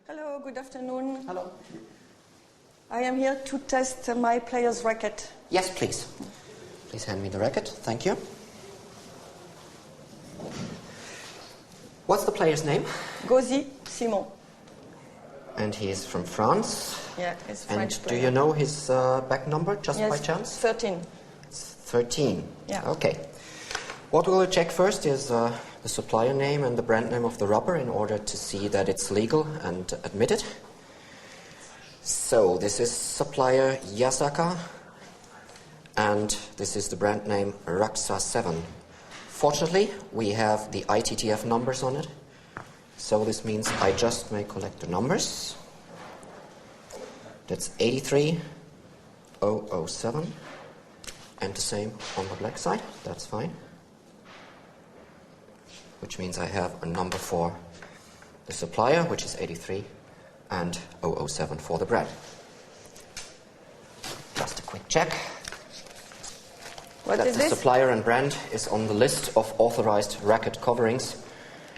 Hello, good afternoon. Hello. I am here to test my player's racket. Yes, please. Please hand me the racket. Thank you. What's the player's name? Gauzy Simon. And he is from France. Yeah, he's French And player. do you know his back number, just Yes, by chance? 13. It's 13. Yeah. Okay. What we'll check first is the supplier name and the brand name of the rubber in order to see that it's legal and admitted. So this is supplier Yasaka, and this is the brand name Raxa 7. Fortunately, we have the ITTF numbers on it, so this means I just may collect the numbers. That's 83007, and the same on the black side. That's fine. Which means I have a number for the supplier, which is 83, and 007 for the brand. Just a quick check. What that is the this? supplier and brand is on the list of authorized racket coverings,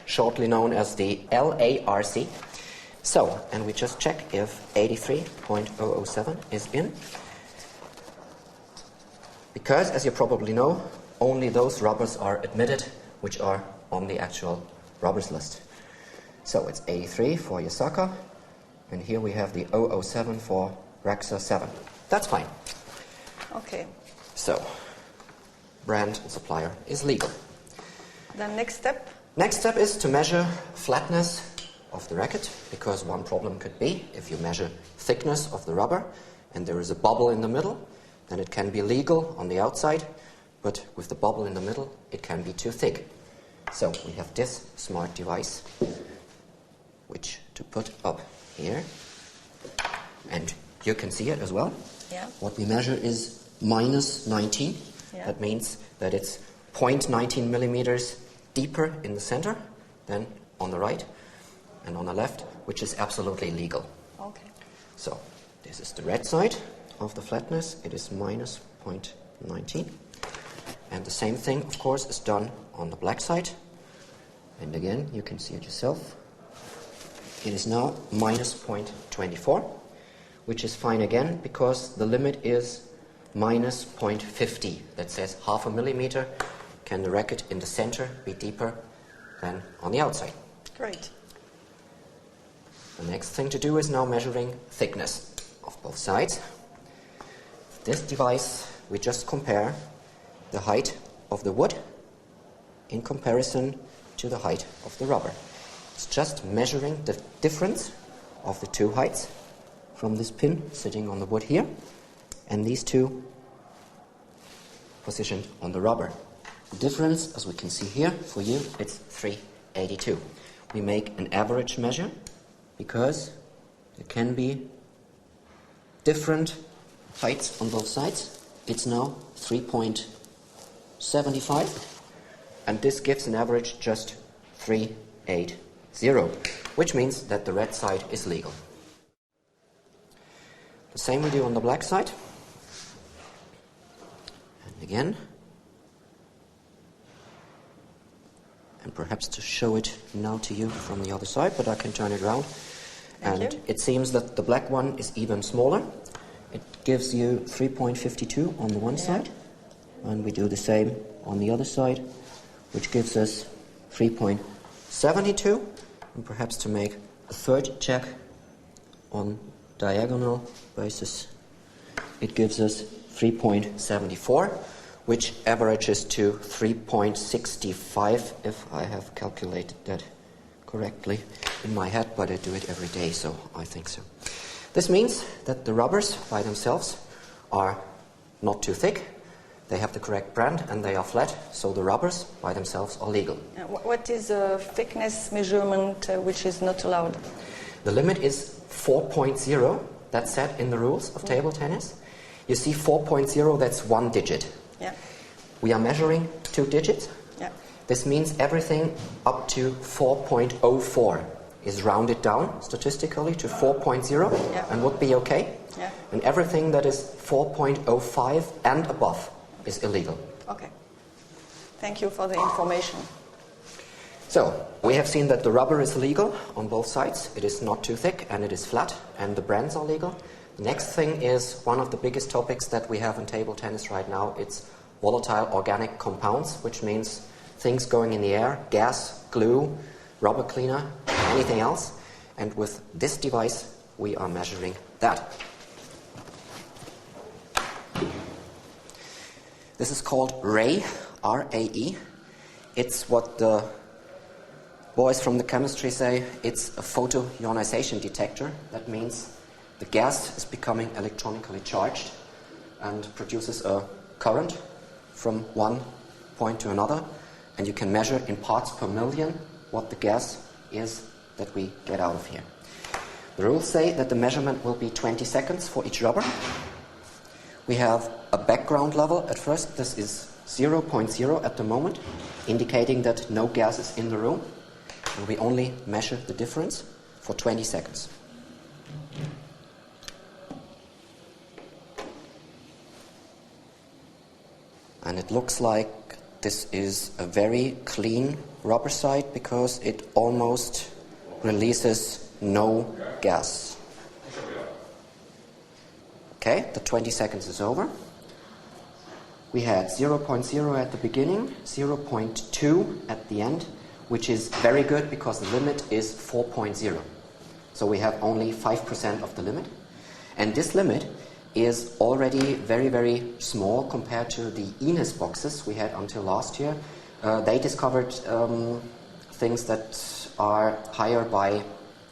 shortly known as the LARC. So, and we just check if 83.007 is in. Because, as you probably know, only those rubbers are admitted which are on the actual rubbers list. So it's 83 for Yasaka, and here we have the 007 for Raxa 7. That's fine. Okay. So, brand and supplier is legal. The next step? Next step is to measure flatness of the racket, because one problem could be if you measure thickness of the rubber and there is a bubble in the middle, then it can be legal on the outside, but with the bubble in the middle, it can be too thick. So we have this smart device, which to put up here, and you can see it as well. Yeah. What we measure is minus 19. Yeah. That means that it's 0.19 millimeters deeper in the center than on the right and on the left, which is absolutely legal. Okay. So this is the red side of the flatness. It is minus 0.19. And the same thing, of course, is done on the black side. And again, you can see it yourself. It is now minus 0.24, which is fine again, because the limit is minus 0.50. That says half a millimeter. Can the racket in the center be deeper than on the outside? Great. The next thing to do is now measuring thickness of both sides. This device, we just compare the height of the wood in comparison to the height of the rubber. It's just measuring the difference of the two heights from this pin sitting on the wood here and these two positioned on the rubber. The difference, as we can see here, for you, it's 382. We make an average measure because there can be different heights on both sides. It's now 3.75, and this gives an average just 380, which means that the red side is legal. The same we do on the black side. And again, and perhaps to show it now to you from the other side, but I can turn it around. Thank you. It seems that the black one is even smaller. It gives you 3.52 on the one side, and we do the same on the other side, which gives us 3.72. And perhaps to make a third check on diagonal basis, it gives us 3.74, which averages to 3.65, if I have calculated that correctly in my head, but I do it every day, so I think so. This means that the rubbers by themselves are not too thick, they have the correct brand, and they are flat, so the rubbers by themselves are legal. What is a thickness measurement which is not allowed? The limit is 4.0, that's set in the rules of table tennis. You see 4.0, that's one digit. Yeah. We are measuring two digits. Yeah. This means everything up to 4.04 is rounded down statistically to 4.0 and would be okay. Yeah. And everything that is 4.05 and above is illegal. Okay. Thank you for the information. So, we have seen that the rubber is legal on both sides. It is not too thick and it is flat, and the brands are legal. The next thing is one of the biggest topics that we have in table tennis right now. It's volatile organic compounds, which means things going in the air, gas, glue, rubber cleaner, anything else. And with this device, we are measuring that. This is called RAE, R-A-E. It's what the boys from the chemistry say, it's a photoionization detector. That means the gas is becoming electronically charged and produces a current from one point to another. And you can measure in parts per million what the gas is that we get out of here. The rules say that the measurement will be 20 seconds for each rubber. We have a background level at first. This is 0.0 at the moment, indicating that no gas is in the room. And we only measure the difference for 20 seconds. And it looks like this is a very clean rubber side because it almost releases no gas. Okay, the 20 seconds is over. We had 0.0 at the beginning, 0.2 at the end, which is very good because the limit is 4.0. So we have only 5% of the limit. And this limit is already very, very small compared to the Ines boxes we had until last year. They discovered things that are higher by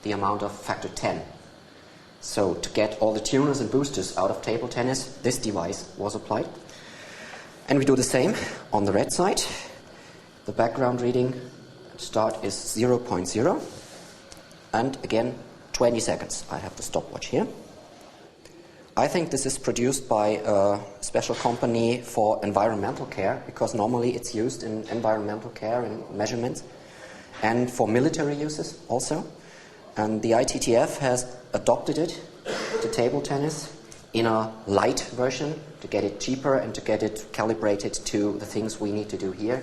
the amount of factor 10. So to get all the tuners and boosters out of table tennis, this device was applied. And we do the same on the red side. The background reading start is 0.0. And again, 20 seconds. I have the stopwatch here. I think this is produced by a special company for environmental care, because normally it's used in environmental care and measurements, and for military uses also. And the ITTF has adopted it to table tennis in a light version to get it cheaper and to get it calibrated to the things we need to do here.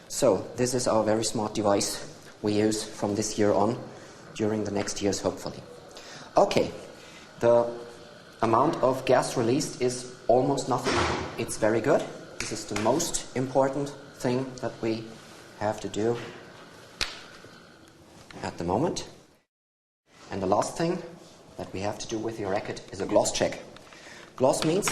So this is our very smart device we use from this year on during the next years, hopefully. Okay, the amount of gas released is almost nothing. It's very good. This is the most important thing that we have to do at the moment. And the last thing that we have to do with your racket is a gloss check. Gloss means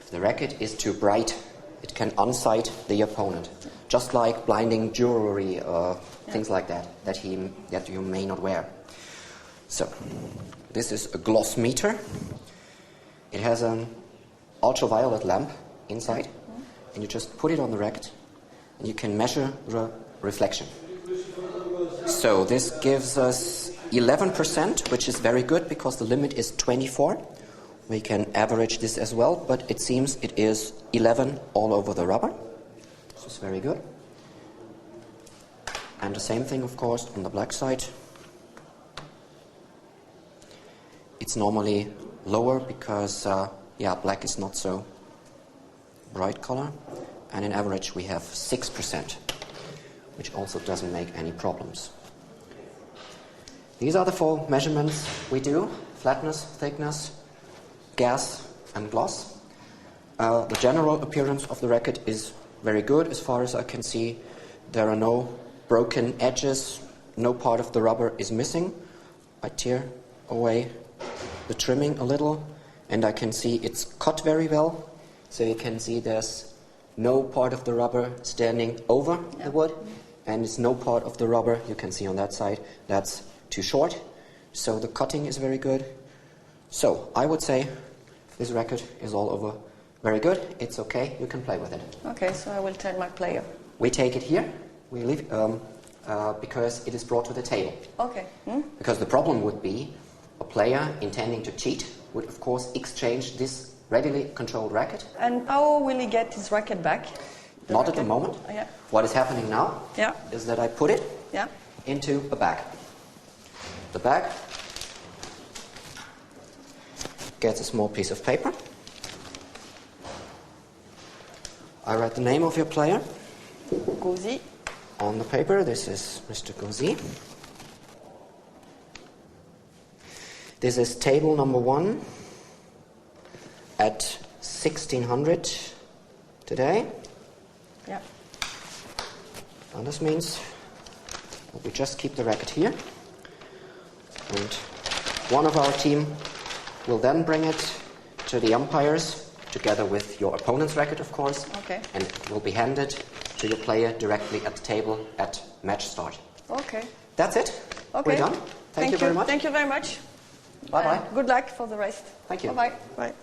if the racket is too bright, it can unsight the opponent. Just like blinding jewelry, things like that, that you may not wear. So, this is a gloss meter. It has an ultraviolet lamp inside, and you just put it on the racket, and you can measure the reflection. So this gives us 11%, which is very good because the limit is 24. We can average this as well, but it seems it is 11 all over the rubber. This is very good. And the same thing, of course, on the black side. It's normally lower because, black is not so bright color. And in average, we have 6%, which also doesn't make any problems. These are the 4 measurements we do: flatness, thickness, gas, and gloss. The general appearance of the racket is very good. As far as I can see, there are no broken edges, no part of the rubber is missing. I tear away the trimming a little, and I can see it's cut very well. So you can see there's no part of the rubber standing over the wood, and it's no part of the rubber, you can see on that side, that's too short. So the cutting is very good. So I would say this racket is all over very good. It's okay, you can play with it. Okay, so I will tell my player. We take it here, we leave, because it is brought to the table. Okay. Because the problem would be a player intending to cheat would of course exchange this readily controlled racket. And how will he get his racket back? Not at the moment. Yeah. What is happening now is that I put it into a bag. The bag gets a small piece of paper. I write the name of your player Gozi on the paper. This is Mr. Gauzy. This is table number 1 at 1600 today. Yeah. And this means that we just keep the racket here. And one of our team will then bring it to the umpires, together with your opponent's racket, of course. Okay. And it will be handed to your player directly at the table at match start. Okay. That's it. Okay. We're done. Thank you very much. Thank you very much. Bye-bye. Good luck for the rest. Thank you. Bye-bye. Bye.